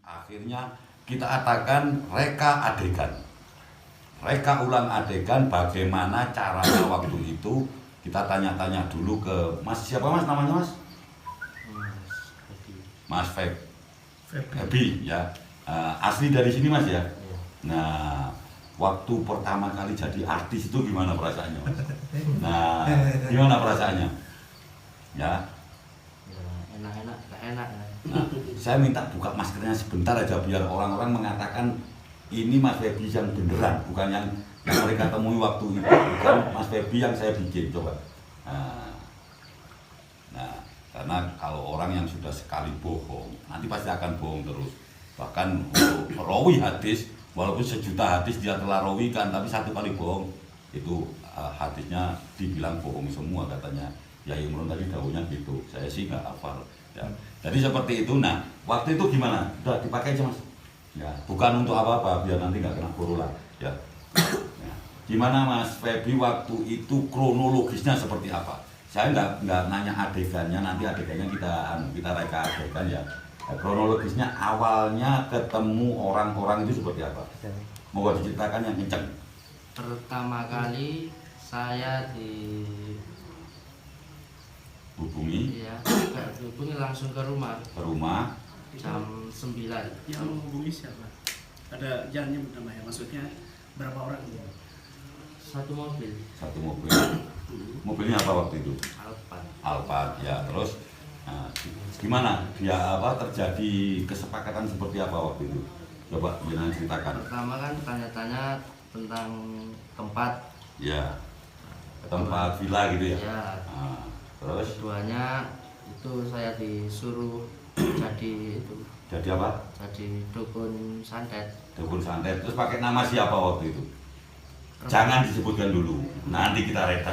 Akhirnya kita adakan reka adegan. Reka ulang adegan bagaimana caranya waktu itu. Kita tanya-tanya dulu ke Mas, siapa Mas namanya Mas? Mas Febi ya. Asli dari sini Mas ya? Nah, waktu pertama kali jadi artis itu gimana perasaannya Mas? Nah, gimana perasaannya? Ya. Enak-enak, gak enak. Nah, saya minta buka maskernya sebentar aja biar orang-orang mengatakan ini Mas Febi yang beneran, bukan yang mereka temui waktu itu, bukan Mas Febi yang saya bikin, coba. Nah, karena kalau orang yang sudah sekali bohong, nanti pasti akan bohong terus. Bahkan rawi hadis, walaupun sejuta hadis dia telah rawikan, tapi satu kali bohong, itu hadisnya dibilang bohong semua katanya. Ya Imron tadi daunnya gitu, saya sih nggak hafal. Ya. Jadi seperti itu. Nah, waktu itu gimana? Udah dipakai aja Mas. Ya, bukan untuk apa-apa, biar nanti nggak kena corona. Ya. Ya. Gimana Mas Febi waktu itu kronologisnya seperti apa? Saya nggak nanya adegannya, nanti adegannya kita reka adegan ya. Nah, kronologisnya awalnya ketemu orang-orang itu seperti apa? Mau diceritakan yang kenceng. Pertama kali saya Hubungi langsung ke rumah. Ke rumah Jam 9. Yang menghubungi siapa? Ada jangan nyebut namanya, maksudnya berapa orang? Satu mobil. Satu mobil. Mobilnya apa waktu itu? Alphard ya. Terus gimana dia terjadi kesepakatan seperti apa waktu itu? Coba jangan ceritakan. Pertama kan tanya-tanya tentang tempat. Ya. Tempat villa gitu ya. Ya. Terus Keduanya itu saya disuruh jadi apa? Jadi dukun santet. Dukun santet. Terus pakai nama siapa waktu itu? Jangan disebutkan dulu. Nanti kita reka.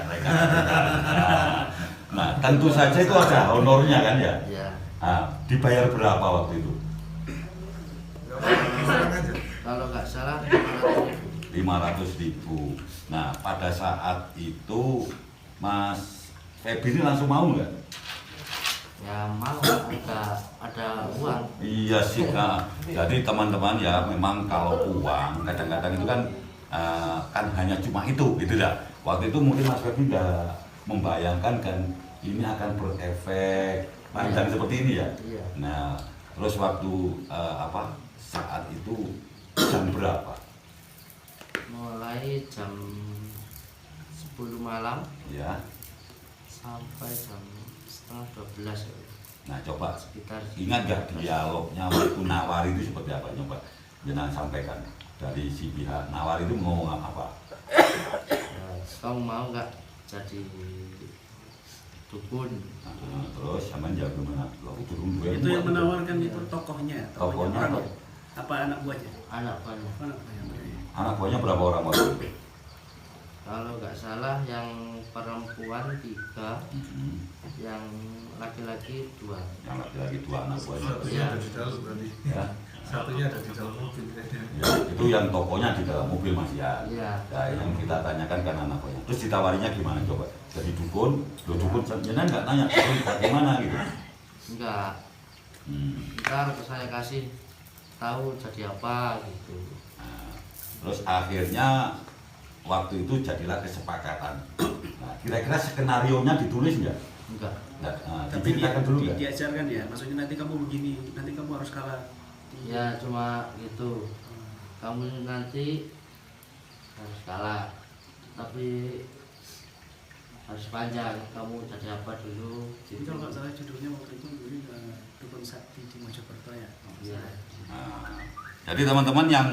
Nah, tentu saja itu ada honornya kan ya? Iya. Dibayar berapa waktu itu? Kalau nggak salah 500.000. 500.000. Nah, pada saat itu Mas Febi ini langsung mau nggak? Ya mau, ada uang. Iya sih Kak. Jadi teman-teman ya memang kalau uang kadang-kadang itu kan kan hanya cuma itu gitu dah. Waktu itu mungkin Mas Febi udah membayangkan kan ini akan berefek panjang seperti ini ya. Iya. Nah, terus waktu saat itu jam berapa? Mulai jam 10 malam Ya. sampai jam setengah 12 ya. Nah, coba Sekitar ingat gak dialognya waktu nawar itu seperti apa? Coba jangan sampaikan dari si pihak nawar itu ngomong apa? ya, kamu mau nggak jadi dukun? Terus sama jawab gimana? Itu yang menawarkan itu tokohnya. Tokohnya orang apa anak buahnya? Anak banyak. Anak buahnya berapa orang waktu itu? Kalau nggak salah yang perempuan 3, yang laki-laki 2. Yang laki-laki 2 anak buahnya. Satunya ada di dalam tadi. Ya. Satunya ada di dalam mobil. Ya, itu yang tokonya di dalam mobil Mas ya. Iya. Ya, yang kita tanyakan kan anak buahnya. Terus ditawarinya gimana coba? Jadi dukun, dukun jangan nggak nanya dukun bagaimana gitu. Enggak. Ntar saya kasih tahu jadi apa gitu. Nah, terus akhirnya waktu itu jadilah kesepakatan. Nah, kira-kira skenario-nya ditulis nggak? Enggak. Tapi Diceritakan dulu nggak? diajarkan ya, maksudnya nanti kamu begini, nanti kamu harus kalah. Ya cuma gitu. Kamu nanti harus kalah. Tapi harus panjang. Kamu jadi apa dulu? Jadi kalau nggak salah judulnya waktu itu Dukun Sakti di Mojokerto ya. Iya. Nah, jadi teman-teman yang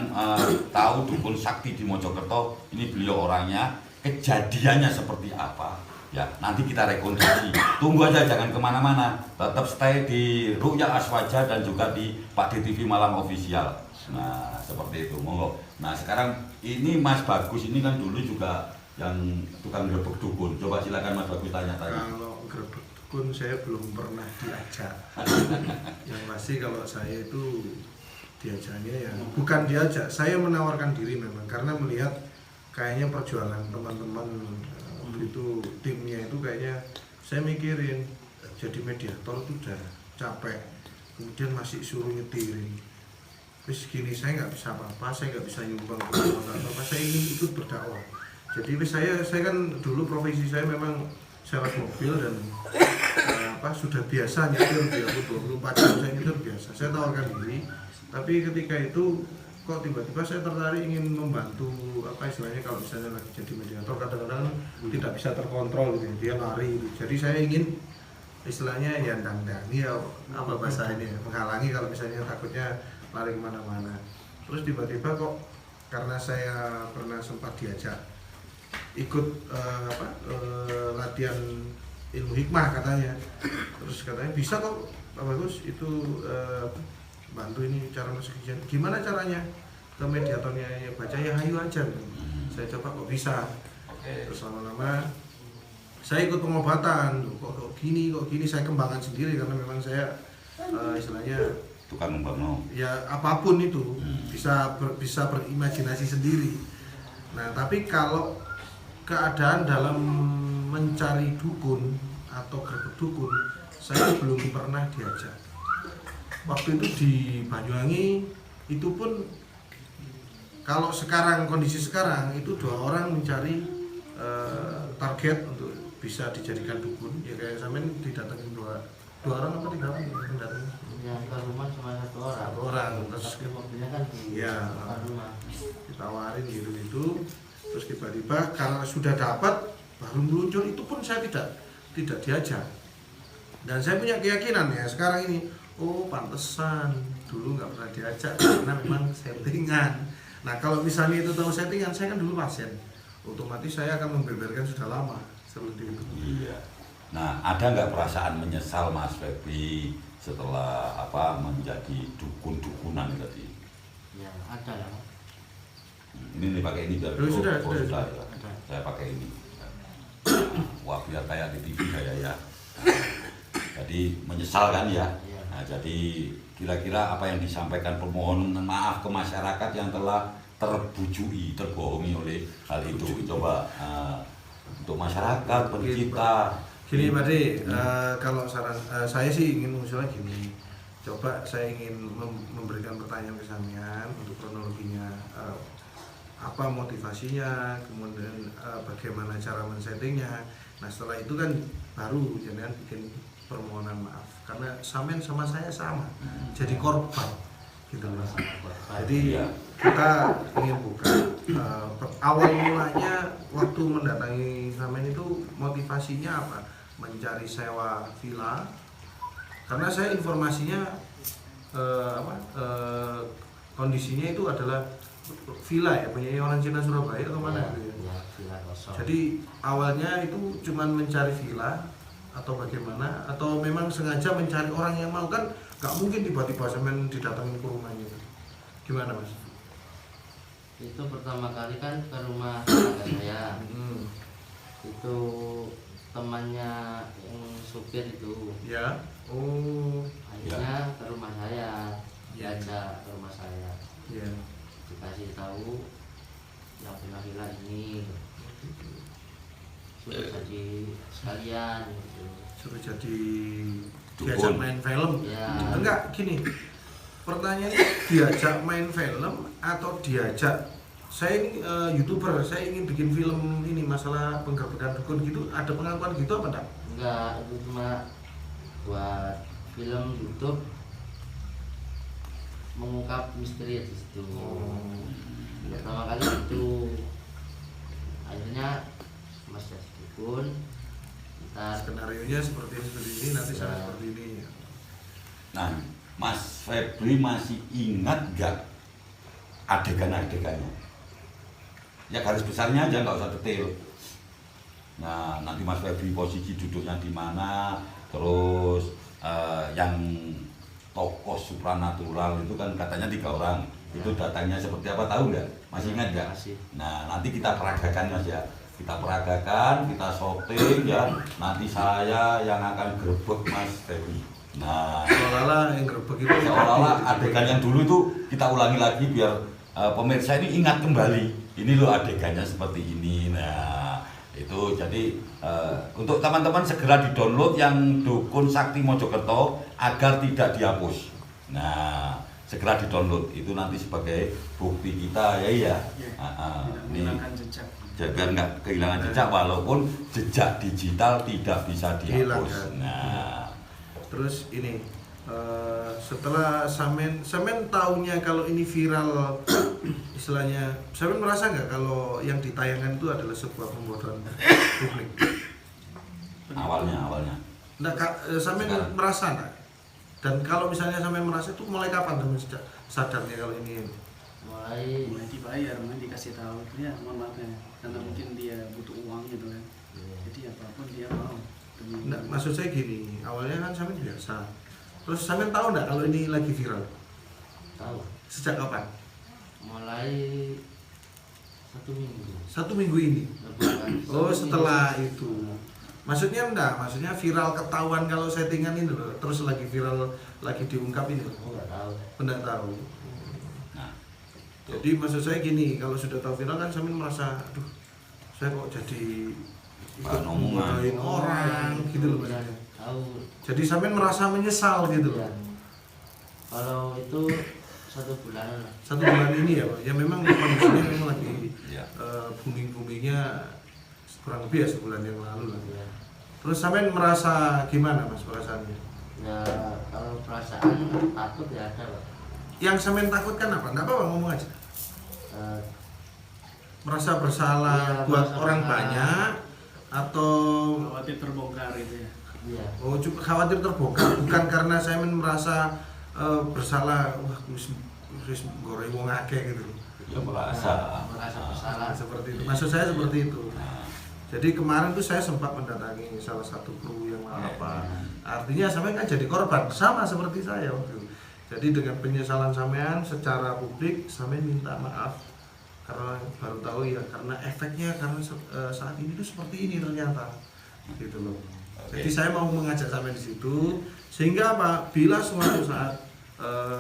tahu Dukun Sakti di Mojokerto, ini beliau orangnya, kejadiannya seperti apa, ya nanti kita rekonstruksi. Tunggu aja, jangan kemana-mana, tetap stay di Ruya Aswaja dan juga di Pak DTV Malam Official. Nah seperti itu, monggo. Nah sekarang ini Mas Bagus ini kan dulu juga yang tukang grebek dukun. Coba silakan Mas Bagus tanya-tanya. Kalau grebek dukun saya belum pernah diajak. Yang pasti kalau saya itu diajaknya ya bukan diajak, saya menawarkan diri memang karena melihat kayaknya perjuangan teman-teman itu timnya itu kayaknya saya mikirin jadi mediator itu udah capek, kemudian masih suruh nyetirin, wis gini saya nggak bisa apa-apa, saya nggak bisa nyumbang apa-apa, saya ingin ikut berdakwah. Jadi wis saya kan dulu profesi saya memang servis mobil dan sudah biasa nyetir 24 jam saya nyetir biasa. Saya tawarkan diri, tapi ketika itu kok tiba-tiba saya tertarik ingin membantu istilahnya kalau misalnya lagi jadi mediator kadang-kadang tidak bisa terkontrol gitu, dia lari gitu. Jadi saya ingin istilahnya ya dandangi ya apa bahasa ini ya, menghalangi kalau misalnya takutnya lari kemana-mana. Terus tiba-tiba kok karena saya pernah sempat diajak ikut latihan ilmu hikmah katanya, terus katanya bisa kok Pak Bagus itu bantu ini cara masuk ujian, gimana caranya ke mediatornya ya baca ya hayu aja gitu. Saya coba kok bisa. Terus lama-lama saya ikut pengobatan, kok gini saya kembangkan sendiri karena memang saya istilahnya tukang ngembangno. Ya apapun itu bisa berimajinasi sendiri. Nah tapi kalau keadaan dalam mencari dukun atau gerbek dukun saya belum pernah diajak. Waktu itu di Banyuwangi itu pun kalau sekarang kondisi sekarang itu 2 orang mencari target untuk bisa dijadikan dukun, ya kayak sampean didatengin dua orang apa 3 orang yang datang? Yang ke rumah cuma 1 orang. 1 orang, terus Tapi mobilnya kan di ya depan rumah. ditawarin gitu, terus tiba-tiba karena sudah dapat baru meluncur, itu pun saya tidak diajak. Dan saya punya keyakinan ya sekarang ini, oh pantesan dulu nggak pernah diajak karena memang settingan. Nah kalau misalnya itu tahu settingan, saya kan dulu pasien, otomatis saya akan membeberkan sudah lama seperti itu. Iya. Nah, ada nggak perasaan menyesal Mas Febri setelah menjadi dukun-dukunan tadi? Ya ada ya. Ini pakai ini biar Sudah. ya. Saya pakai ini. Wah biar kayak di TV kayak ya. Jadi menyesal kan ya. Iya. Nah, jadi kira-kira apa yang disampaikan permohonan maaf ke masyarakat yang telah terbujui, terbohongi oleh hal itu. Coba untuk masyarakat, pencipta. Gini Pak De, kalau saran saya sih ingin mengusulkan gini, coba saya ingin memberikan pertanyaan ke sampean untuk kronologinya, apa motivasinya, kemudian bagaimana cara men-settingnya. Nah setelah itu kan baru jangan bikin permohonan maaf, karena sampean sama saya sama, jadi korban gitu loh. Jadi kita ingin buka awal mulanya waktu mendatangi sampean itu motivasinya apa? Mencari sewa villa, karena saya informasinya kondisinya itu adalah villa ya, punya orang Cina Surabaya atau mana gitu ya. Ya, villa kosong. Jadi awalnya itu cuman mencari villa atau bagaimana, atau memang sengaja mencari orang yang mau, kan nggak mungkin tiba-tiba semen didatangin ke rumahnya. Gimana Mas? Itu pertama kali kan ke rumah tetangga saya. Itu temannya yang supir itu. Ya. Oh. Akhirnya ke rumah saya, Ya. diajak ke rumah saya, Ya. dikasih tahu yang punya villa ini sudah jadi sekalian gitu. Suruh jadi Dukun. diajak main film. Ya. Enggak, gini. Pertanyaannya diajak main film atau diajak, saya ini YouTuber, saya ingin bikin film ini masalah penggerbekan dukun gitu, ada pengakuan gitu apa enggak? Enggak, itu cuma buat film YouTube mengungkap misteri di situ. Pertama kali itu, akhirnya Mas jadi dukun. Ntar Skenarionya seperti ini, nanti saya Ya. seperti ini. Nah, Mas Febri masih ingat nggak adegan-adegannya? Ya garis besarnya aja, nggak usah detail. Nah, nanti Mas Febri posisi duduknya di mana, terus yang tokoh supranatural itu kan katanya 3 orang. Itu datangnya seperti apa, tahu nggak? Masih ingat nggak? Masih. Nah, nanti kita peragakan Mas ya. Kita peragakan, kita shooting ya. Nanti saya yang akan gerbek Mas Febri. Nah, Seolah-olah yang gerbek itu seolah-olah adegan yang dulu itu kita ulangi lagi biar pemirsa ini ingat kembali. Ini loh adegannya seperti ini. Nah, itu jadi untuk teman-teman segera di-download yang Dukun Sakti Mojokerto agar tidak dihapus. Nah, segera di-download. Itu nanti sebagai bukti kita ya iya. Ya, tidak Ini menggunakan jejak. jadi biar nggak kehilangan jejak, walaupun jejak digital tidak bisa dihapus. Hilangkan. Nah, Terus ini setelah Samen tahunya kalau ini viral, istilahnya Samen merasa nggak kalau yang ditayangkan itu adalah sebuah pembodohan publik? awalnya Nggak, Samen Sekarang. merasa nggak? Dan kalau misalnya Samen merasa itu mulai kapan Samen sadarnya kalau ini? mulai Mulai dibayar, mulai dikasih tahu ya mohon maaf ya, karena mungkin dia butuh uang gitu kan. Jadi apapun dia mau. Nggak, maksud saya gini, awalnya kan Samen biasa. Terus Samen tahu nggak kalau ini lagi viral? tahu Sejak kapan? mulai 1 minggu. 1 minggu ini. Oh, setelah itu. Maksudnya enggak, maksudnya viral ketahuan kalau settingan ini loh, terus lagi viral, lagi diungkap ini loh. Aku nggak tahu. Enggak tahu. nah Jadi maksud saya gini, kalau sudah tahu viral kan Samin merasa, aduh, saya kok jadi ikut Bahan omongan. ngomongin orang gitu loh Iya, maksudnya. tahu. Jadi Samin merasa menyesal gitu Iya. loh. Kalau itu 1 bulanan lah. 1 bulan ini ya Pak, ya memang kondisinya memang lagi ya booming-boomingnya kurang lebih ya sebulan yang lalu lah. Iya. Terus Samin merasa gimana Mas perasaannya? Ya kalau perasaan takut ya ada Pak. Yang Samin takutkan apa? Enggak apa-apa ngomong aja. Eh, Merasa bersalah Iya, buat merasa orang bersalah. banyak atau Khawatir terbongkar itu ya. iya. oh cuma khawatir terbongkar, bukan karena Simon merasa bersalah, wah wis goreng wong akeh gitu. ya merasa Merasa bersalah. Seperti itu. Maksud saya seperti itu. Nah, Jadi kemarin tuh saya sempat mendatangi salah satu kru yang apa. Artinya sampean kan jadi korban sama seperti saya waktu itu. Jadi dengan penyesalan sampean secara publik sampean minta maaf karena baru tahu ya karena efeknya karena saat ini tuh seperti ini ternyata gitu loh. Jadi saya mau mengajak sampean di situ sehingga apa bila suatu saat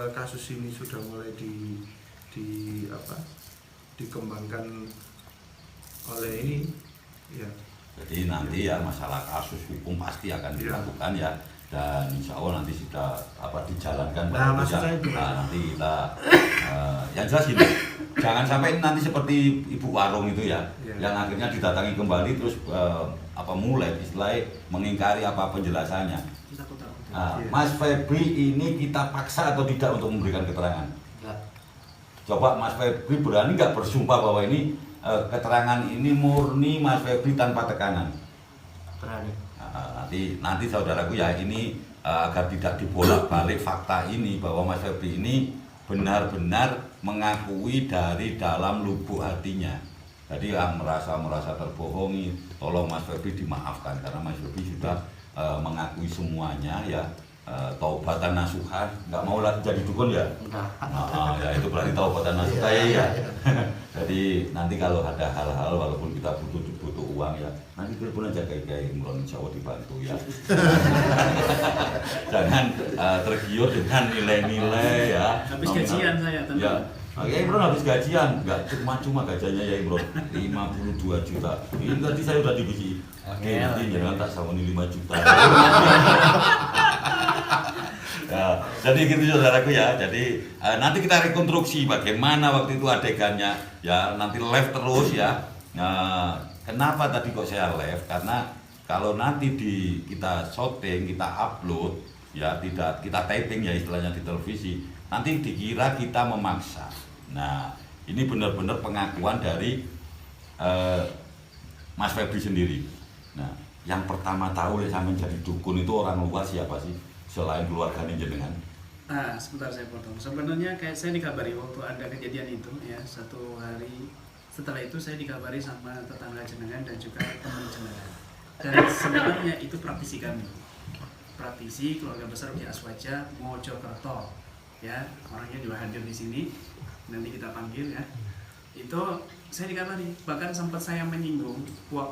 kasus ini sudah mulai dikembangkan oleh ini ya. jadi nanti ya masalah kasus hukum pasti akan dilakukan ya, dan insya Allah nanti sudah dijalankan. Nah, Bapak maksud bisa. saya itu. Nah, nanti kita yang jelas ini jangan sampai nanti seperti ibu warung itu ya, Iya. yang akhirnya didatangi kembali terus mulai istilahnya mengingkari apa penjelasannya. Takut-takut. Nah, Iya. Mas Febri ini kita paksa atau tidak untuk memberikan keterangan? Enggak. Coba Mas Febri berani nggak bersumpah bahwa ini keterangan ini murni Mas Febri tanpa tekanan? Berani. Nah, nanti saudaraku ya ini agar tidak dibolak-balik fakta ini bahwa Mas Febri ini benar-benar mengakui dari dalam lubuk hatinya. Jadi yang merasa terbohongi, tolong Mas Febri dimaafkan karena Mas Febri sudah mengakui semuanya ya. Taubatan nasuhan, nggak mau lagi jadi dukun ya? Enggak. Nah, ya itu berarti taubatan nasuhan ya. Jadi nanti kalau ada hal-hal walaupun kita butuh uang ya, nanti telepon aja kayak Imron, insya Allah dibantu ya. Jangan tergiur dengan nilai-nilai ya. Habis gajian saya tentu. Ya. Ya Imron habis gajian, nggak cuma gajiannya ya Imron 52 juta. Ini tadi saya udah dibisi. Oke, nanti jangan tak sama 5 juta. Ya, jadi gitu saudaraku ya. Jadi nanti kita rekonstruksi bagaimana waktu itu adegannya. Ya nanti live terus ya. Nah, kenapa tadi kok saya live? Karena kalau nanti kita syuting, kita upload, ya tidak kita taping ya istilahnya di televisi, nanti dikira kita memaksa. Nah, ini benar-benar pengakuan dari Mas Febri sendiri. Nah, yang pertama tahu saya menjadi dukun itu orang luar siapa sih selain keluarganya jenengan? Sebentar saya potong. Sebenarnya kayak saya dikabari waktu ada kejadian itu ya, 1 hari setelah itu saya dikabari sama tetangga jenengan dan juga teman jenengan. Dan sebenarnya itu praktisi kami. Praktisi keluarga besar di Aswaja Mojokerto. Ya, orangnya juga hadir di sini. Nanti kita panggil ya. Itu saya dikabari, bahkan sempat saya menyinggung 5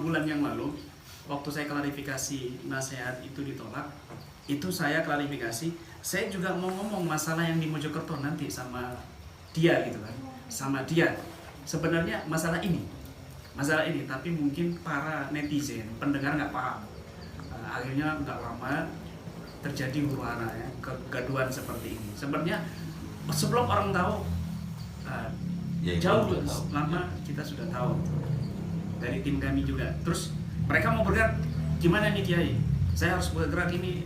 bulan yang lalu waktu saya klarifikasi nasihat itu ditolak. Itu saya klarifikasi, saya juga mau ngomong masalah yang di Mojokerto nanti sama dia gitu kan, sama dia. Sebenarnya masalah ini, tapi mungkin para netizen, pendengar nggak paham. Akhirnya nggak lama terjadi huru-hara ya, kegaduhan seperti ini. Sebenarnya sebelum orang tahu, Ya, itu jauh sudah tahu. lama kita sudah tahu dari tim kami juga. Terus mereka mau bergerak, gimana nih Kiai? Saya harus bergerak ini,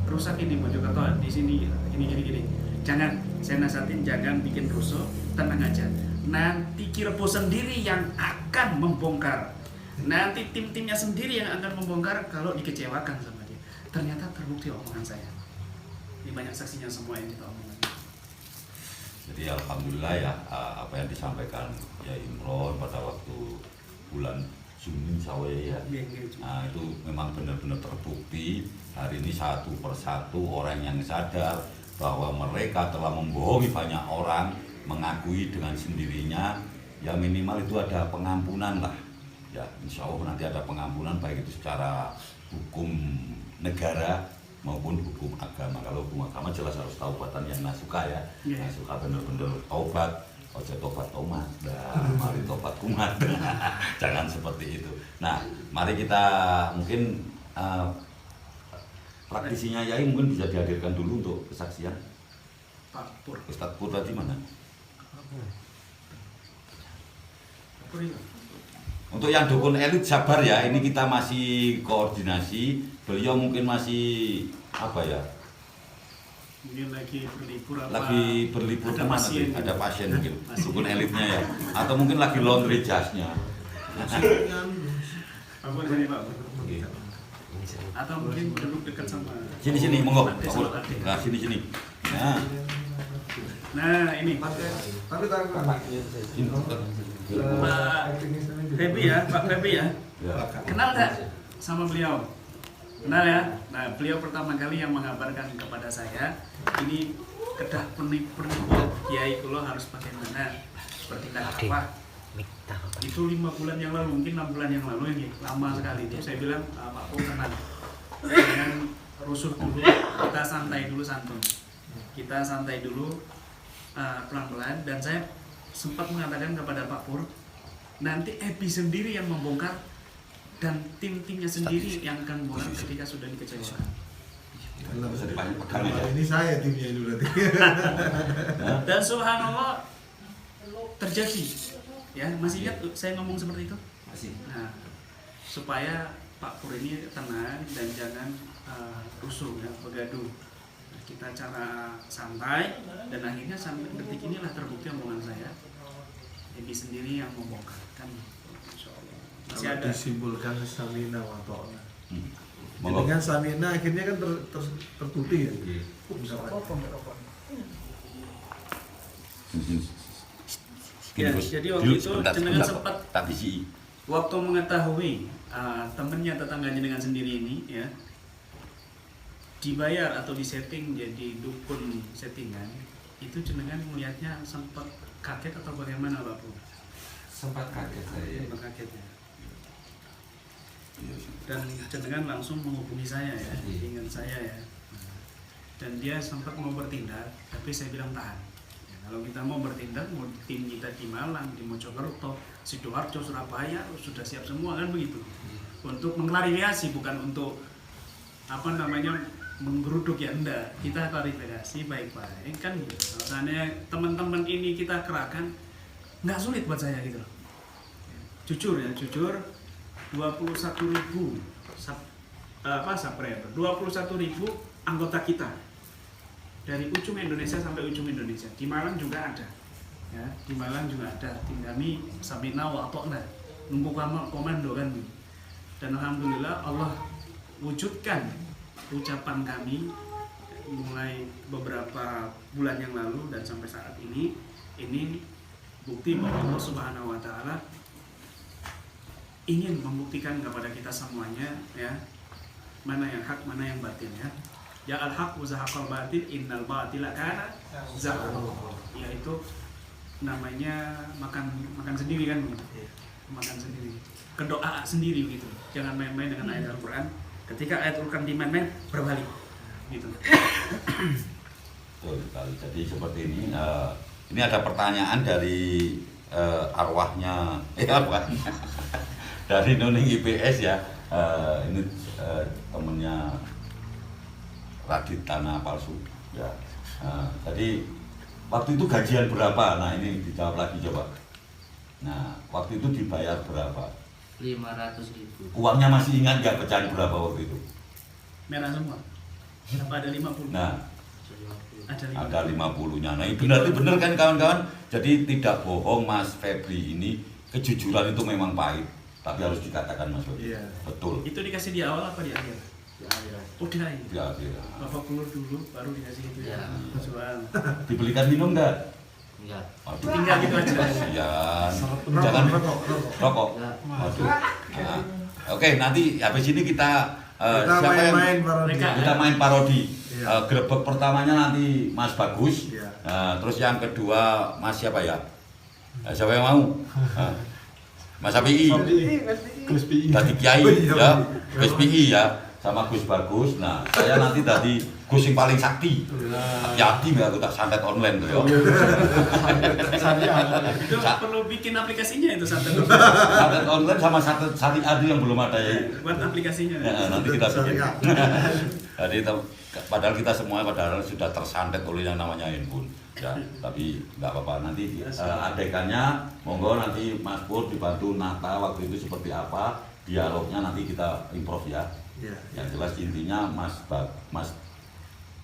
rusak ini Mojokerto di sini, gini. Jangan, saya nasihatin jangan bikin rusuh, tenang aja. Nanti Kirebo sendiri yang akan membongkar. Nanti tim-timnya sendiri yang akan membongkar kalau dikecewakan sama dia. Ternyata terbukti omongan saya. Ini banyak saksinya semua yang kita omongkan. Jadi alhamdulillah ya, apa yang disampaikan ya Imron pada waktu bulan Juni Sawe ya, nah itu memang benar-benar terbukti. Hari ini satu persatu orang yang sadar bahwa mereka telah membohongi banyak orang, mengakui dengan sendirinya, ya minimal itu ada pengampunan lah. Ya insya Allah nanti ada pengampunan, baik itu secara hukum negara maupun hukum agama. Kalau hukum agama jelas harus taubatan yang nasuka ya, nasuka benar-benar taubat, ojo tobat tomat, mari tobat kumat. Jangan seperti itu. Nah, mari kita mungkin praktisinya Yai mungkin bisa dihadirkan dulu untuk kesaksian. Pak Pur. Ustadz Pur tadi mana? Untuk yang dukun elit sabar ya, ini kita masih koordinasi. Beliau mungkin masih apa ya? Mungkin lagi berlibur apa? Lagi berlibur ada kemana pasien. tuh? Ada pasien mungkin, Pasien. dukun elitnya ya. Atau mungkin lagi laundry jasnya. Pak Pur sini Pak Pur. Oke. Atau mungkin duduk dekat sama. Sini monggo. Ade, sama Ade. Nah, sini. Nah ini Tapi taruh Ini. Pak Febi ya, Pak Febi ya. Ya. Kenal nggak sama beliau? Kenal ya? Nah, beliau pertama kali yang mengabarkan kepada saya, ini kedah penipu Kiai Kulo harus pakai mana, bertindak apa. Itu 5 bulan yang lalu, mungkin 6 bulan yang lalu ini, lama sekali. Itu saya bilang, Pak Pur tenang, jangan rusuh dulu, kita santai dulu santun. Kita santai dulu, pelan-pelan. Dan saya sempat mengatakan kepada Pak Pur, nanti Ebi sendiri yang membongkar dan tim-timnya sendiri yang akan membongkar ketika sudah dikecewakan. Bisa dipanggil pegang aja. Ini saya timnya ini berarti. Dan subhanallah terjadi. Ya, masih ingat saya ngomong seperti itu? Masih. Nah, supaya Pak Pur ini tenang dan jangan rusuh ya, begaduh. Nah, kita cara santai dan akhirnya sampai detik inilah terbukti omongan saya. Ebi sendiri yang membongkar kan. Insya Allah. Masih Kalau ada. disimpulkan samina wa ta'na. Monggo. Dengan samina akhirnya kan tertutup ya. Ya, jadi waktu itu jenengan sempat tabisi. waktu mengetahui temennya tetangga jenengan sendiri ini ya dibayar atau disetting jadi dukun settingan, itu jenengan melihatnya sempat kaget atau bagaimana Pak Pur? Sempat kaget saya. Sempat kaget ya. Dan jenengan langsung menghubungi saya ya, ingat saya ya. Dan dia sempat mau bertindak, tapi saya bilang tahan. Ya, kalau kita mau bertindak, mau tim kita di Malang, di Mojokerto, Sidoarjo, Surabaya, sudah siap semua kan begitu. Untuk mengklarifikasi, bukan untuk apa namanya menggeruduk ya, enggak. Kita klarifikasi baik-baik kan gitu. Alasannya teman-teman ini kita kerahkan, nggak sulit buat saya gitu loh. Jujur ya, jujur 21.000 subscriber, 21.000 anggota kita dari ujung Indonesia sampai ujung Indonesia. Di Malang juga ada, ya di Malang juga ada. Tim kami Samina wa Atokna, nunggu komando kan. Dan alhamdulillah Allah wujudkan ucapan kami mulai beberapa bulan yang lalu dan sampai saat ini bukti bahwa Allah Subhanahu wa taala ingin membuktikan kepada kita semuanya ya mana yang hak, mana yang batin ya. Ya al-haq wa zahaqal batil innal batila kana zahuqa. Yaitu namanya makan sendiri kan gitu. Makan sendiri. Kedoa sendiri gitu. Jangan main-main dengan ayat Al-Qur'an. Ketika ayat Al-Qur'an dimain-main berbalik gitu. Betul sekali. Jadi seperti ini ada pertanyaan dari arwahnya dari Nuning IPS ya. Ini temennya Radit Tanah Palsu ya. Jadi waktu itu gajian berapa? Nah ini dijawab lagi coba. Nah waktu itu dibayar berapa? 500.000. Uangnya masih ingat nggak pecahan berapa waktu itu? Merah semua. Apa ada 50? Nah Ada 50. ada 50-nya. Nah itu berarti benar kan kawan-kawan? Jadi tidak bohong Mas Febri ini, kejujuran itu memang pahit, tapi harus dikatakan Mas Febri. Iya. Betul. Itu dikasih di awal apa di akhir? Ya, ya. Oh di akhir. Ya, ya. Bapak keluar dulu baru dikasih itu ya. Ya. Soal. Dibelikan minum enggak? Enggak. Waduh. Tinggal gitu aja. Kasihan. Rokok, Jangan rokok. rokok. Ya. Waduh. Nah, oke, nanti habis ini kita Kita siapa yang main-main parodi. Mereka. kita main parodi. Iya. Grebek pertamanya nanti Mas Bagus. Iya. Terus yang kedua Mas siapa ya? Siapa yang mau? Mas Api. Gus PI. Tadi Kiai Oh, iya, ya, iya. Gus PI ya, sama Gus Bagus. Nah, saya nanti tadi Gus yang paling sakti. Hati-hati nggak aku tak santet online tuh ya. Itu perlu bikin aplikasinya itu santet. Santet online sama santet syariah yang belum ada ya. Buat aplikasinya. Ya, nanti kita bikin. Syariah. Jadi padahal kita semua padahal sudah tersantet oleh yang namanya handphone. Ya, tapi nggak apa-apa. Nanti adegannya, monggo nanti Mas Pur dibantu nata waktu itu seperti apa, dialognya nanti kita improv ya. Iya. Yang jelas intinya Mas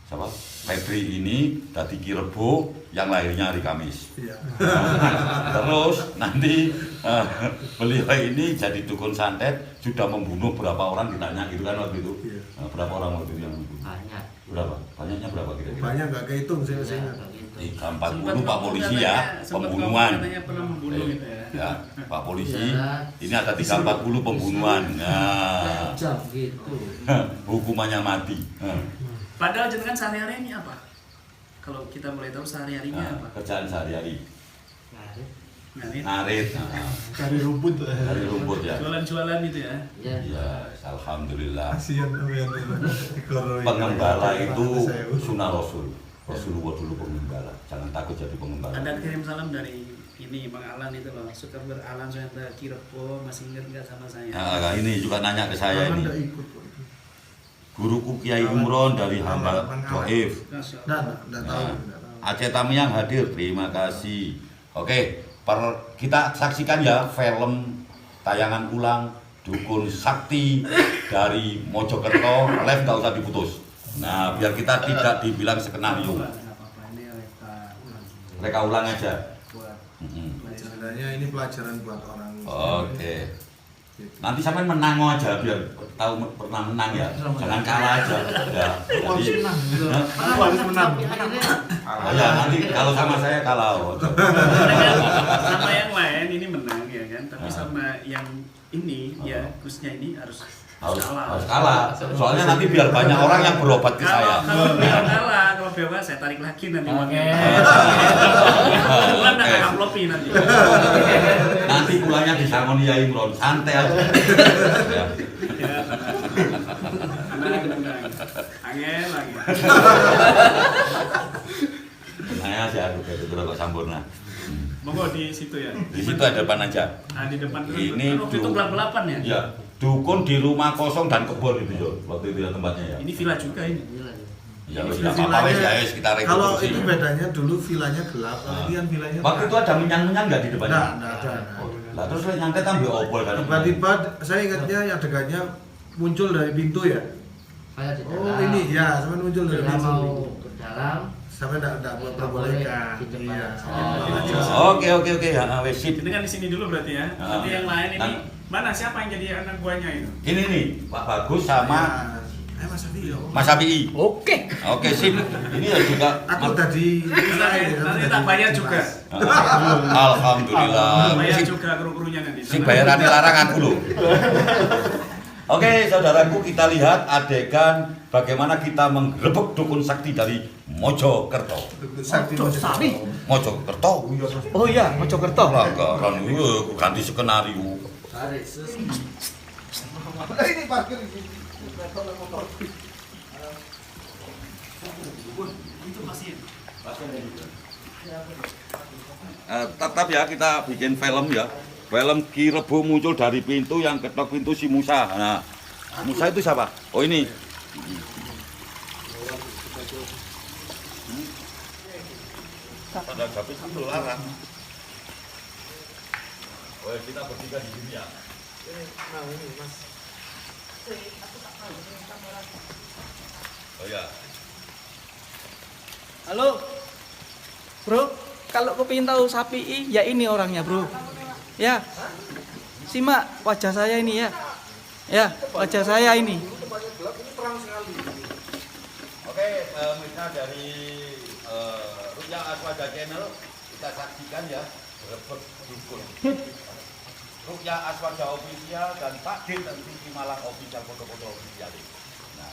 siapa? Febri ini tadi Kirebo yang lahirnya hari Kamis. Iya. Terus nanti beliau ini jadi dukun santet sudah membunuh berapa orang ditanya gitu kan waktu itu. Iya. Berapa orang waktu itu yang membunuh? Banyak. Berapa? Banyaknya berapa kira-kira? Banyak nggak kehitung saya masih Ya, ingat. kayak gitu. 40 Pak Polisi ya, pembunuhan. Katanya pernah membunuh gitu ya. Ya, Pak Polisi. Ya. Ini ada 340 pembunuhan. Nah, Jam gitu. hukumannya mati. Padahal jenengan sehari-hari ini apa? Kalau kita boleh tahu sehari-harinya Nah, apa? kerjaan sehari-hari Ngarit. Ngarit. ngarit, Cari rumput. dari rumput ya. Jualan-jualan gitu ya. Ya. Ya, alhamdulillah. Kasihan namanya. Pengembala itu sunnah Rasul. Rasulullah dulu pengembala. Jangan takut jadi pengembala. Ada kirim salam dari ini Bang Alan itu loh. Suka beralan saya Kirebo, masih ingat nggak sama saya? Nah, ini juga nanya ke saya Aman ini. nggak ikut kok. Guruku Kiai Umron dari hamba Doif. Masya Nggak, Allah. nggak tahu. Nggak tahu. Aceh Tamiang hadir, terima kasih. Oke, kita saksikan ya film tayangan ulang Dukun Sakti dari Mojokerto, live nggak usah diputus. Nah, biar kita tidak dibilang skenario, Nggak apa-apa, ini reka ulang. mereka ulang aja. Buat Sebenarnya ini pelajaran buat orang. Oke. Nanti sampean menang aja biar tahu pernah menang ya. Jangan kalah aja. Ya. Jadi, Aku harus menang. Tapi akhirnya ya nanti kalau sama saya kalah. sama yang lain ini menang ya kan, tapi sama yang ini ya Gusnya ini harus Harus kalah. Soalnya nanti biar banyak orang yang berobat ke saya. Kalau beliau kalah, kalau beliau kalah saya tarik lagi nanti uangnya. Bukan nggak amplopin nanti. Nanti pulangnya disangoni ya Imron, santai aja. Ya. Menang. Angel lagi. Nah, saya aduk itu berapa sampurna. Monggo di situ ya. Di situ ada depan aja. Ah, di depan dulu. Ini Waktu itu dulu. belak-belapan ya. Ya, dukun di rumah kosong dan kebun itu Jo. Waktu itu ya tempatnya ya. Ini villa juga ini. gila. Ya, ini wis villa- enggak apa-apa wis ya wis kita Kalau rekonstruksi. itu bedanya dulu villanya gelap, kalau ini kan villanya Waktu itu ada menyan-menyan enggak di depannya? Nggak ada. Oh, lah terus lek nyantet ambil opol kan. Tiba-tiba saya ingatnya adegannya muncul dari pintu ya. Saya di dalam. Oh ini ya, sampai muncul dari Dia pintu. mau ke dalam. Sampai enggak Nggak perbolehkan. boleh di depan. Iya. Oh, oke. Ya, wis sip. Ini kan di sini dulu berarti ya. Ah. Nanti yang lain ini Kan- mana siapa yang jadi anak buahnya itu? Ini nih, Pak Bagus sama Mas Afio. Mas Api. Oke, sip. Ini ya juga Aku tadi Nanti tak bayar juga. Alhamdulillah. Bayar Sip. juga kru-krunya nanti. Si bayaran larang aku loh. Oke, saudaraku, kita lihat adegan bagaimana kita menggerebek dukun sakti dari Mojokerto. Sakti Sari. Mojokerto. Oh iya, Mojokerto. Pelanggaran, aku ganti skenario. Tarik sus. Ini parkir di sini. Itu pasien. Tetap ya kita bikin film ya. Film Kirebo muncul dari pintu yang ketok pintu si Musa. Nah, Musa itu siapa? Oh ini. Tanda gapis itu larang. Oh, kita bertiga di sini ya. Nah ini mas. Oh ya. Halo, bro. Kalau kepingin tahu Sapi, ya ini orangnya, bro. Ya, simak wajah saya ini ya. Ya, wajah saya ini. Oke, pemirsa dari Ruya Aswaja Channel, kita saksikan ya Grebek Dukun. Ruya Aswaja Official dan Pak Din dan TV Malang Official foto-foto official. Nah,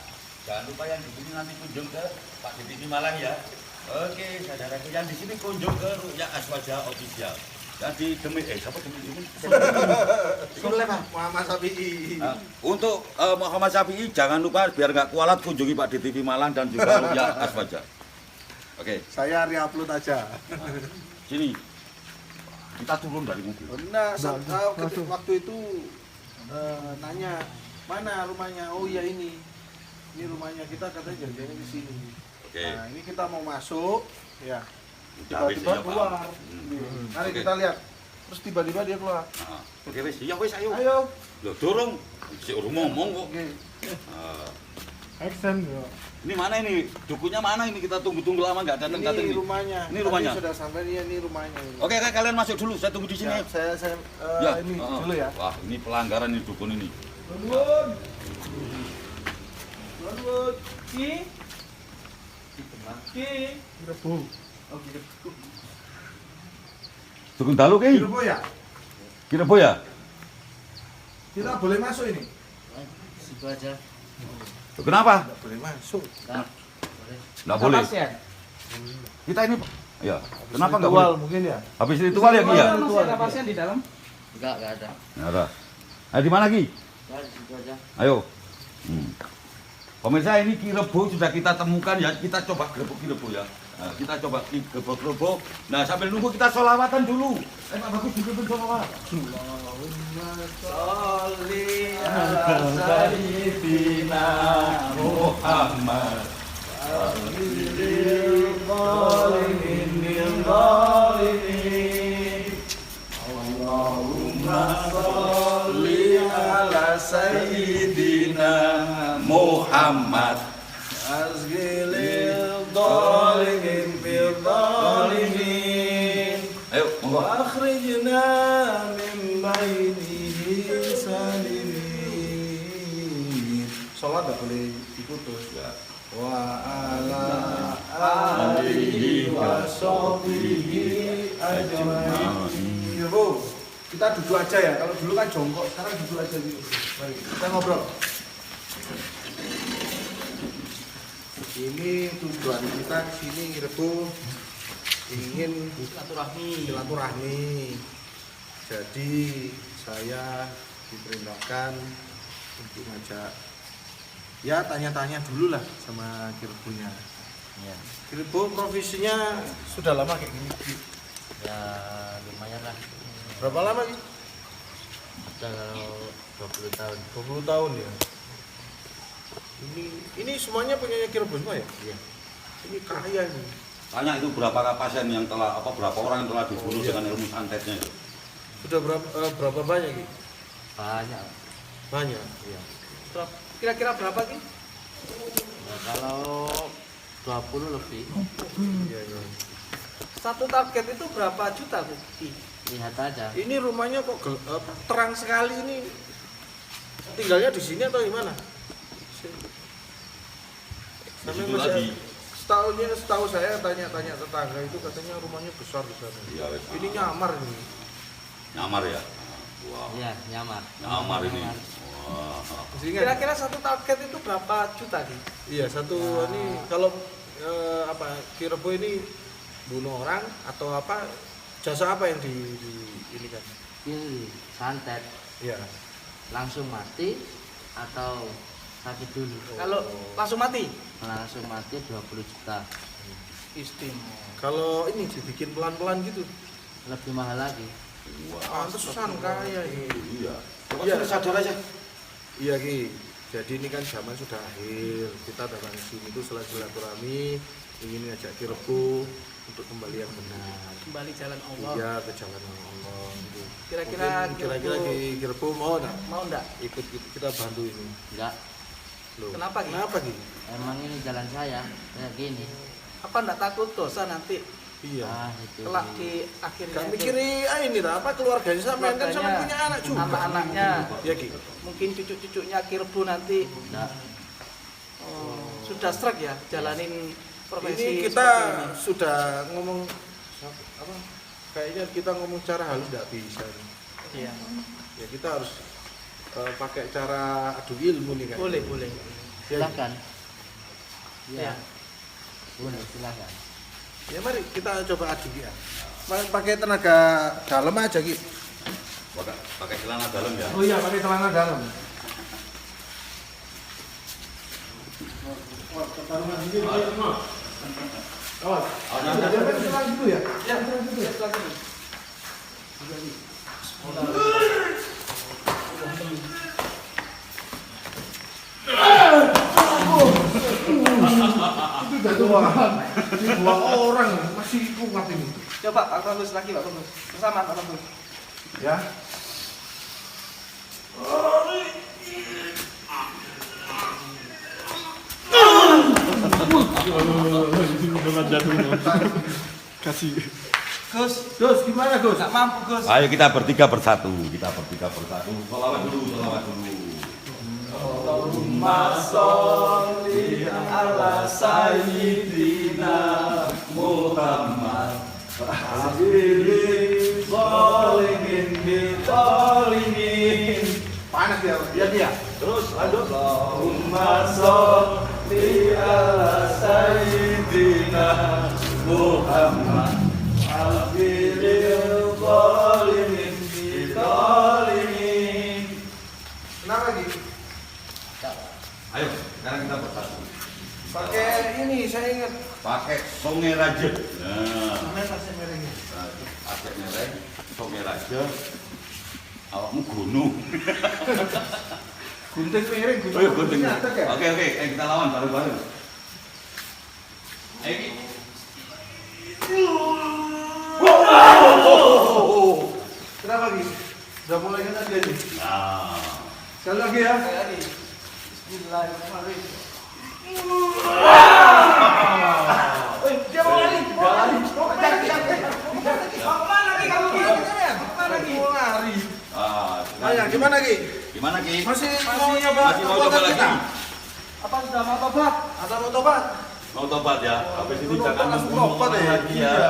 jangan lupa yang di sini nanti kunjung ke Pak Din TV Malang ya. Oke, saudaraku yang di sini kunjung ke Ruya Aswaja Official. Dan di Demi siapa Demi? Muhammad Sapi'i. Nah, untuk Muhammad Syafi'i jangan lupa biar nggak kualat kunjungi Pak di TV Malang dan juga Ruya Aswaja. Oke, Saya re-upload aja. sini kita turun dari mobil. Nah, waktu itu nanya mana rumahnya? Oh iya ini rumahnya kita katanya janjiannya di sini. Oke. Nah ini kita mau masuk, ya Udah, wis, tiba-tiba iya, keluar. Pak. Mari Oke. kita lihat. Terus tiba-tiba dia keluar. Nah, oke wis, iya wis ayo. Ayo. Loh, dorong. Si urung ngomong kok. Oke. Ah, Action ya. ini mana ini? Dukunya mana ini? Kita tunggu-tunggu lama nggak datang datang Ini rumahnya. Ini rumahnya. Tadi sudah sampai ini rumahnya. Ini. Oke, kalian masuk dulu. Saya tunggu di sini. Ya, saya ini dulu ya. Wah, ini pelanggaran ini dukun ini. Bun. Ki. Ki. Rebu. Dukun dalu ki. Kirebo ya? Kira boya. Kita boleh masuk ini? Situ aja. Kenapa? Tidak boleh masuk. Enggak. Boleh. Nggak boleh. Pasien. Kita ini ya. Kenapa nggak Ritual boleh? mungkin ya? Habis ritual ya ki ya? Masih ada pasien di dalam? Enggak ada. Nggak ada. Di mana ki? Ya, di situ aja. Ayo. Pemirsa ini Kirebo sudah kita temukan ya. Kita coba grebek Kirebo ya. Nah, kita coba grebek Kirebo. Nah sambil nunggu kita sholawatan dulu. Pak Bagus juga bersolawat. Sholli ala Sayyidina Muhammad. Allahumma sholli ala Sayyidina Muhammad. Azgilil dhalimin fil dhalimin. Ayo, monggo. Akhrijna min bainihi salimin. Sholat gak boleh diputus ya. Wa ala alihi wa sahbihi ajma'in. Ya Bu, kita duduk aja ya. Kalau dulu kan jongkok, sekarang duduk aja gitu. Baik, kita ngobrol. Ini tujuan kita ke sini Rebo ingin silaturahmi. Jadi saya diperintahkan untuk ngajak ya tanya-tanya dulu lah sama Kirebonya. Ya. Kirebo profesinya sudah lama kayak gini. Ya lumayan lah. Berapa lama sih? Udah kalau 20 tahun. 20 tahun ya. Ini semuanya punya Kirebo semua ya? Iya. Ini kaya ini. Tanya itu berapa pasien yang telah berapa orang yang telah dibunuh dengan ilmu santetnya itu? Sudah berapa banyak Ki? Banyak. Banyak. Iya. Kira-kira berapa Ki? Nah, kalau 20 lebih. Iya, iya. Satu target itu berapa juta Ki? Lihat aja. Ini rumahnya kok terang sekali ini. Tinggalnya di sini atau di mana? Di situ lagi. Setahu saya tanya-tanya tetangga itu katanya rumahnya besar di sana. Iya, wes. Ini nyamar ini. Nyamar ya. Wah, Iya, nyamar. nyamar ini. Wah. Kira-kira satu target itu berapa juta Ki? Iya satu ini kalau Kirebo ini bunuh orang atau apa jasa apa yang di ini kan? Pilih santet Iya. langsung mati atau sakit dulu. Kalau langsung mati? Langsung mati 20 juta. Istimewa. Kalau ini dibikin pelan-pelan gitu. Lebih mahal lagi. Pantesan kaya ini. Iya. Coba Iya. sudah sadar aja. Iya Ki, jadi ini kan zaman sudah akhir. Kita datang ke sini itu silaturahmi, ingin ngajak Kirebo untuk kembali yang benar. Kembali jalan Allah. Ya, ke jalan Allah gitu. Kira-kira Mungkin kira-kira di Kirebo mau enggak? Mau enggak? Ikut kita bantu ini. Enggak, Loh. Kenapa, Ki? Kenapa gini? emang ini jalan saya kayak gini. Apa enggak takut dosa nanti Iya. Itu kelak di akhirnya Gak itu? mikiri ini lah, apa keluarganya sampean kan sama Keluarganya, punya anak juga. anak-anaknya. Ya Ki. Mungkin cucu-cucunya Kirebo nanti enggak. sudah struck ya jalanin profesi Ini kita seperti ini. sudah ngomong apa? Kayaknya kita ngomong cara halus nggak bisa. Iya. Ya kita harus pakai cara adu ilmu nih kan. Boleh. Silakan. Ya. Boleh, silakan. Ya mari kita coba adu ya. Pakai tenaga dalam aja Ki. Pakai celana dalam ya. Oh iya, pakai celana dalam. Ya. Dua orang masih kuat ini. Coba Pak Bagus lagi Pak Bagus. Bersama Pak Bagus. Ya. Gus, gimana Gus? Nggak mampu Gus. Ayo kita bertiga bersatu. Sholawat dulu. Allahumma sholli ala sayyidina Muhammad Habibi zalimin bitalimin. Panas dia. Ya dia. Terus lanjut. Allahumma sholli ala sayyidina Muhammad Habibi zalimin bitalimin. Kenapa gitu? Ayo, sekarang kita bersatu. Pakai ini saya ingat. Pakai songe raja. Nah, Namanya pasir merahnya. pakai merek, songe raja. Awakmu gunung. Gunting miring, Oh iya, gunting. nyata ya? Oke, kita lawan bareng-bareng. Ayo, Ki. Kenapa gitu? Udah mulai kena dia nih. Nah, Sekali lagi ya. Bismillahirrahmanirrahim. Dia mau lari. Mau kemana Ki kamu Ki? Kemana Ki? Mau lari. sekarang- Gimana Ki? Gimana, Ki? Masih mau nyoba Masih mau coba kekuatan lagi? kita? Apa sudah mau tobat? Atau mau tobat? Mau tobat ya? Habis ini Mau jangan panas membunuh tobat orang ya? lagi ya. Iya.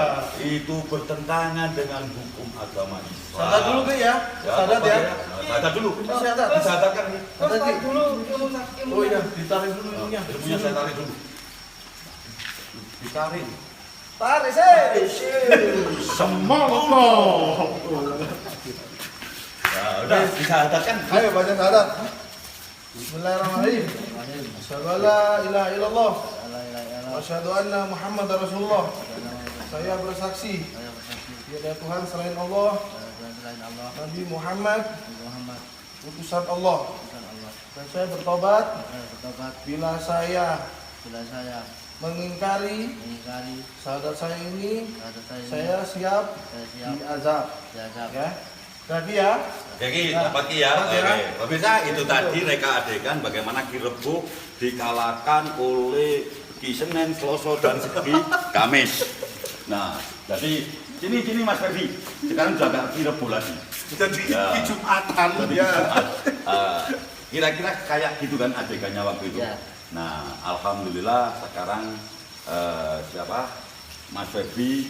Itu bertentangan dengan hukum agama Islam. Sadar dulu Ki ya. Sadar tobat ya. Sadar dulu. Masih ada. Disadarkan. Ki. Terus tarik dulu ilmunya. Oh iya, ditarik dulu ilmunya. Ilmunya saya tarik dulu. Ditarik. Tarik sih. Ya, udah disadarkan. Ayo baca syahadat. Bismillahirrahmanirrahim. Asyhadu an la ilaha illallah wa asyhadu anna Muhammadar Rasulullah. Saya bersaksi tiada Tuhan selain Allah, Nabi Muhammad utusan Allah. Dan saya bertobat bila saya mengingkari syahadat saya ini, saya siap diazab. Ya. Berarti ya. Oke, Ki, dapat Ki ya. Dapat ya. Oke. Pemirsa, itu tadi reka adegan bagaimana Ki Rebo dikalahkan oleh Ki Senin, Selasa dan Segi Kamis. Nah, jadi sini Mas Ferdi. Sekarang jaga Ki Rebo lagi. Jadi Ya. Jumatan Jadi, ya. kira-kira kayak gitu kan adegannya waktu itu. Ya. Nah, alhamdulillah sekarang siapa Mas Ferdi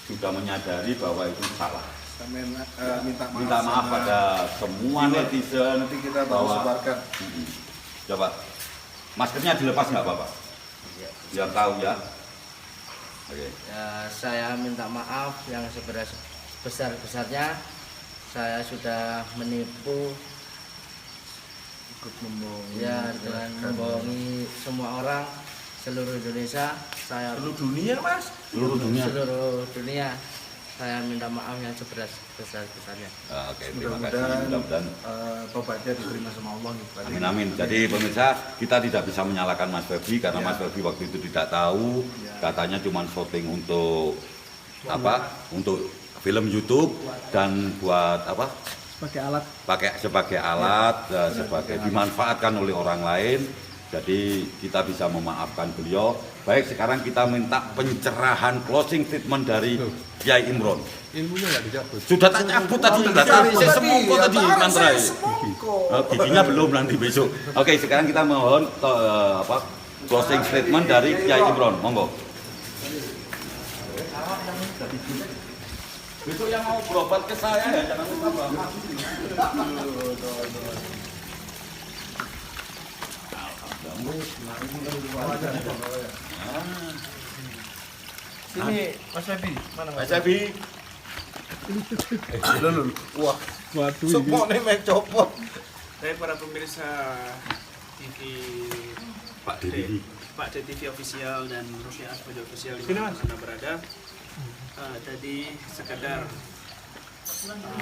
sudah menyadari bahwa itu salah. Kami minta Minta maaf sama- pada semua netizen. Nanti kita baru bahwa- sebarkan. Coba maskernya dilepas nggak Bapak? Biar tahu ya. Oke. Ya, saya minta maaf yang sebesar-besarnya. Saya sudah menipu ya dengan membohongi semua orang seluruh Indonesia. Saya Seluruh dunia mas. Seluruh dunia. seluruh dunia. saya minta maaf yang sebesar-besarnya. Oke, terima kasih. Mudah-mudahan tobatnya diterima sama Allah nih. Pak. amin amin. Jadi pemirsa, kita tidak bisa menyalahkan Mas Febi karena Mas Febi waktu itu tidak tahu, katanya cuma syuting untuk apa? Untuk film YouTube dan buat apa? Pakai alat. Pakai sebagai alat, sebagai dimanfaatkan oleh orang lain. Jadi kita bisa memaafkan beliau. Baik, sekarang kita minta pencerahan closing statement dari Kiai Imron. Ilmunya nggak dicabut. Sudah tak cabut tadi, sudah cabut. Saya semongko tadi mantra. Giginya belum, nanti besok. Oke, sekarang kita mohon closing statement dari Kiai Imron. Monggo. Besok yang mau berobat ke saya ya jangan lupa Bapak. Sini Mas Febi, mana Mas Febi. Wah, Waduh. semua nih mek copot. Saya para pemirsa TV Pak Dedi. Pak TV official dan Rukia Aswaja official di Sini, mana Mas. Anda berada. Tadi sekedar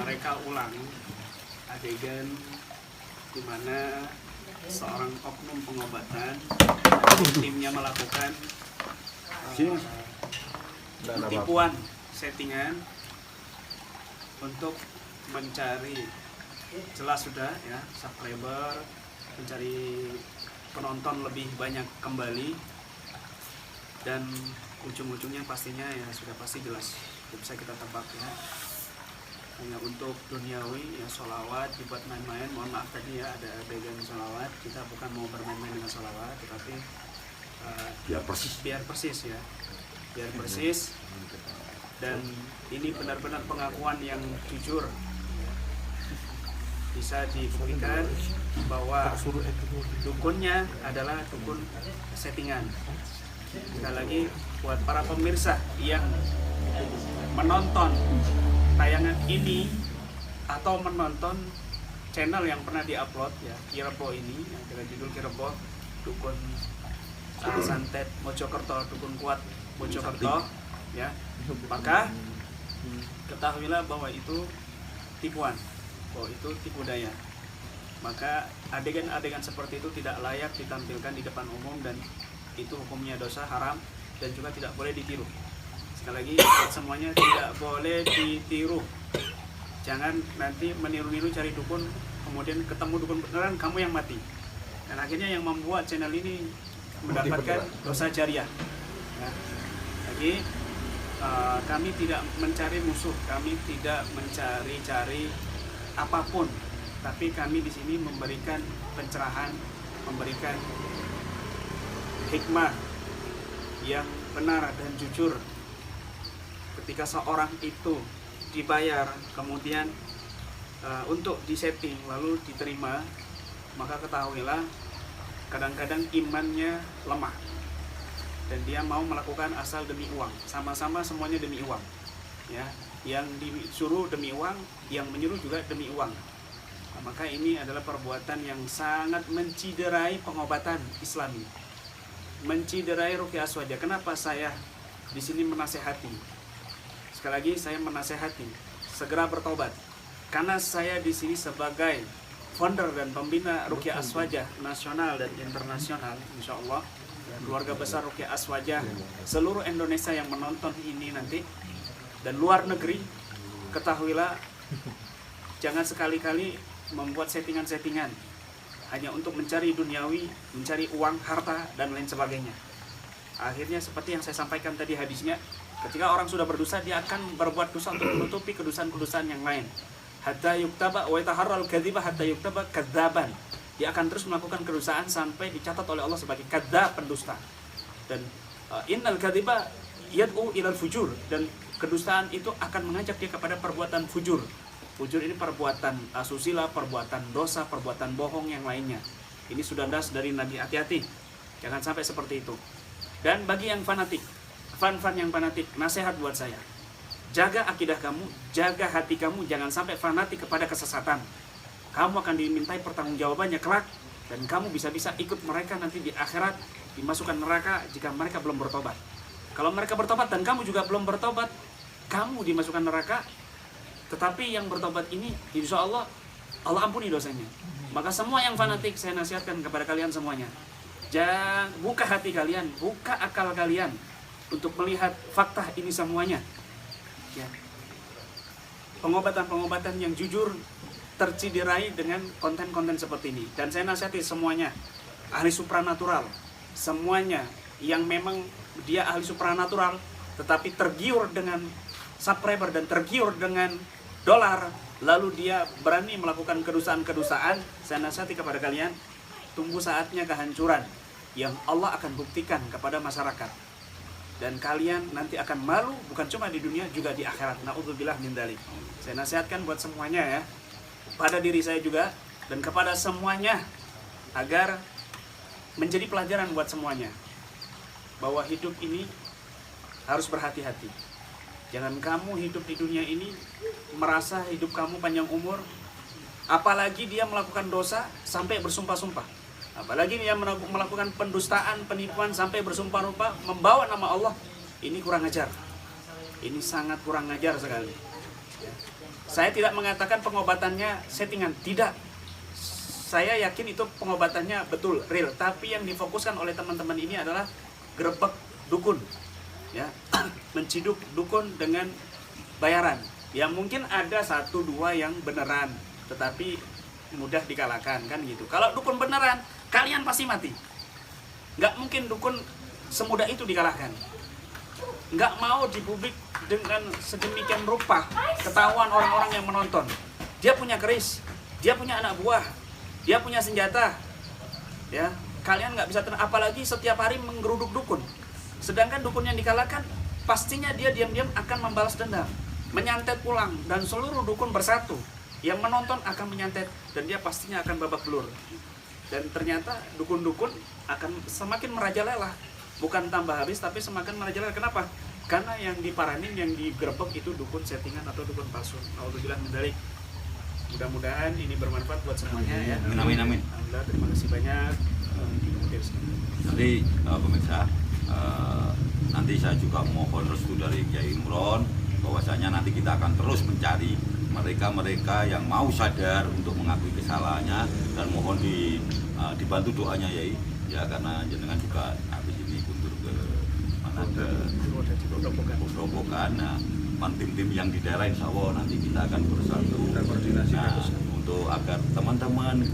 mereka ulang adegan di mana seorang oknum pengobatan timnya melakukan tipuan settingan untuk mencari, jelas sudah ya, subscriber, mencari penonton lebih banyak kembali, dan ujung-ujungnya pastinya ya sudah pasti jelas, bisa kita tebak ya, hanya untuk duniawi ya, sholawat dibuat main-main. Mohon maaf tadi ya ada adegan sholawat, kita bukan mau bermain-main dengan sholawat, tetapi Biar persis. biar persis ya, biar persis. Dan ini benar-benar pengakuan yang jujur, bisa dibuktikan bahwa dukunnya adalah dukun settingan. Sekali lagi buat para pemirsa yang menonton tayangan ini atau menonton channel yang pernah diupload ya, Kirebo ini yang dengan judul Kirebo Dukun Santet Mojokerto, Dukun Kuat Mojokerto ya, maka ketahuilah bahwa itu tipuan, bahwa itu tipu daya. Maka adegan-adegan seperti itu tidak layak ditampilkan di depan umum, dan itu hukumnya dosa haram dan juga tidak boleh ditiru. Sekali lagi buat semuanya, tidak boleh ditiru. Jangan nanti meniru-niru cari dukun, kemudian ketemu dukun beneran kamu yang mati, dan akhirnya yang membuat channel ini mendapatkan dosa jariah ya. Lagi kami tidak mencari musuh, kami tidak mencari-cari apapun, tapi kami di sini memberikan pencerahan, memberikan hikmah yang benar dan jujur. Ketika seorang itu dibayar kemudian untuk disetting lalu diterima, maka ketahuilah kadang-kadang imannya lemah dan dia mau melakukan asal demi uang, sama-sama semuanya demi uang ya, yang disuruh demi uang, yang menyuruh juga demi uang. Nah, maka ini adalah perbuatan yang sangat menciderai pengobatan Islami, menciderai Rukia Aswaja. Kenapa saya di sini menasehati? Sekali lagi saya menasehati segera bertobat, karena saya di sini sebagai founder dan pembina Rukia Aswaja nasional dan internasional, insya Allah keluarga besar Rukia Aswaja seluruh Indonesia yang menonton ini nanti dan luar negeri, ketahuilah jangan sekali-kali membuat settingan-settingan hanya untuk mencari duniawi, mencari uang, harta, dan lain sebagainya. Akhirnya seperti yang saya sampaikan tadi hadisnya, ketika orang sudah berdosa, dia akan berbuat dosa untuk menutupi kedosan-kedosan yang lain. Hatta yuktaba wa yataharral kadziba hatta yuktaba kadzaban. Dia akan terus melakukan kedosaan sampai dicatat oleh Allah sebagai kadzab, pendusta. Dan innal kadziba yad'u ilal fujur, dan kedustaan itu akan mengajak dia kepada perbuatan fujur. Fujur ini perbuatan asusila, perbuatan dosa, perbuatan bohong yang lainnya. Ini sudah das dari Nabi, hati-hati. Jangan sampai seperti itu. Dan bagi yang fanatik, fan-fan yang fanatik, nasihat buat saya. Jaga akidah kamu, jaga hati kamu, jangan sampai fanatik kepada kesesatan. Kamu akan dimintai pertanggungjawabannya kelak, dan kamu bisa-bisa ikut mereka nanti di akhirat, dimasukkan neraka jika mereka belum bertobat. Kalau mereka bertobat dan kamu juga belum bertobat, kamu dimasukkan neraka, tetapi yang bertobat ini insya Allah Allah ampuni dosanya. Maka semua yang fanatik saya nasihatkan kepada kalian semuanya, jangan buka hati kalian, buka akal kalian untuk melihat fakta ini semuanya. Ya. Pengobatan-pengobatan yang jujur terciderai dengan konten-konten seperti ini. Dan saya nasihati semuanya, ahli supranatural, semuanya yang memang dia ahli supranatural, tetapi tergiur dengan subscriber dan tergiur dengan dolar, lalu dia berani melakukan kedustaan-kedustaan, saya nasihati kepada kalian, tunggu saatnya kehancuran yang Allah akan buktikan kepada masyarakat. Dan kalian nanti akan malu bukan cuma di dunia, juga di akhirat. Na'udzubillah min dzalik. Saya nasihatkan buat semuanya ya, pada diri saya juga dan kepada semuanya, agar menjadi pelajaran buat semuanya bahwa hidup ini harus berhati-hati. Jangan kamu hidup di dunia ini merasa hidup kamu panjang umur, apalagi dia melakukan dosa sampai bersumpah-sumpah, apalagi dia melakukan pendustaan, penipuan sampai bersumpah-sumpah membawa nama Allah. Ini kurang ajar, ini sangat kurang ajar sekali. Saya tidak mengatakan pengobatannya settingan, tidak. Saya yakin itu pengobatannya betul, real. Tapi yang difokuskan oleh teman-teman ini adalah gerebek dukun, ya, menciduk dukun dengan bayaran. Ya mungkin ada 1-2 yang beneran, tetapi mudah dikalahkan kan gitu. Kalau dukun beneran, kalian pasti mati. Nggak mungkin dukun semudah itu dikalahkan. Nggak mau di publik dengan sedemikian rupa, ketahuan orang-orang yang menonton. Dia punya keris, dia punya anak buah, dia punya senjata. Ya, kalian nggak bisa tenang, apalagi setiap hari menggeruduk dukun. Sedangkan dukun yang dikalahkan, pastinya dia diam-diam akan membalas dendam, menyantet pulang, dan seluruh dukun bersatu. Yang menonton akan menyantet, dan dia pastinya akan babak belur. Dan ternyata dukun-dukun akan semakin merajalela. Bukan tambah habis, tapi semakin merajalela. Kenapa? Karena yang diparanin, yang digerebek itu dukun settingan atau dukun palsu. Alhamdulillah mendalik. Mudah-mudahan ini bermanfaat buat semuanya ya. Amin, amin. Alhamdulillah, terima kasih banyak. Nanti pemirsa, nanti saya juga mohon restu dari Kiai Imron bahwasanya nanti kita akan terus mencari mereka-mereka yang mau sadar untuk mengakui kesalahannya, dan mohon dibantu doanya ya, karena jenengan juga habis ini kundur ke mana, ke Robokan. Nah, tim-tim yang di daerah insya Allah nanti kita akan bersatu untuk agar teman-teman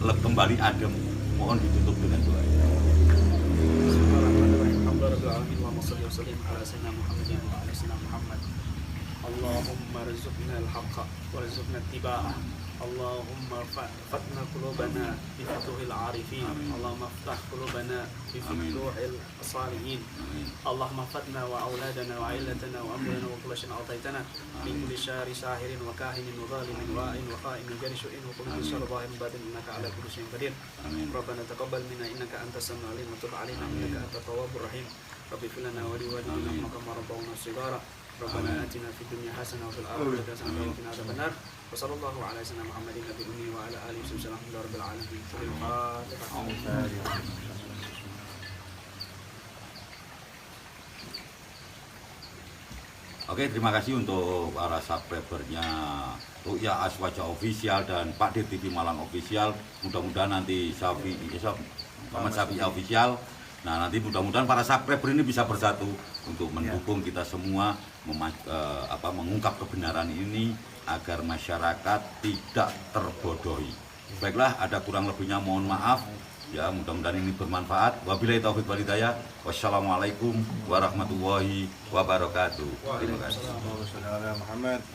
kembali adem. Mohon ditutup dengan doa. Allahumma rizqna al-haqqa warzuqna ittiba'ah. Allahumma fatna qulubana bi futuhil arifin. Allahumma ftah qulubana bi futuhil salihin. Allahumma fatna wa auladana wa ailatana wa amrana wa kullu shay'in ataitana min kulli syarri sahirin wa kahinin wa zalimin wa in wa qa'inin jarishu'in wa kullu syarri dhahirin batin innaka ala kulli syai'in qadir. Rabbana taqabbal minna innaka antas samiul alim wa tub 'alaina innaka antat tawwabur rahim. Rabbi fil lana wa li walidina kama rabbawna shighara. Rabbana atina fid dunya hasanah wa fil akhirati hasanah wa qina adzabannar. Wa sallallahu ala sayyidina Muhammadin nabiyil ummi wa ala alihi wa sahbihi rabbil alamin. Oke, terima kasih untuk para subscribernya Ruqyah Azwajah Official dan Pak D TV Malang Official. Mudah-mudahan nanti Muhammad Syafi'i Official. Nah, nanti mudah-mudahan para subscriber ini bisa bersatu untuk mendukung kita semua mengungkap kebenaran ini agar masyarakat tidak terbodohi. Baiklah, ada kurang lebihnya mohon maaf. Ya, mudah-mudahan ini bermanfaat. Wabillahi taufiq wal hidayah. Wassalamualaikum warahmatullahi wabarakatuh. Terima kasih. Muhammad.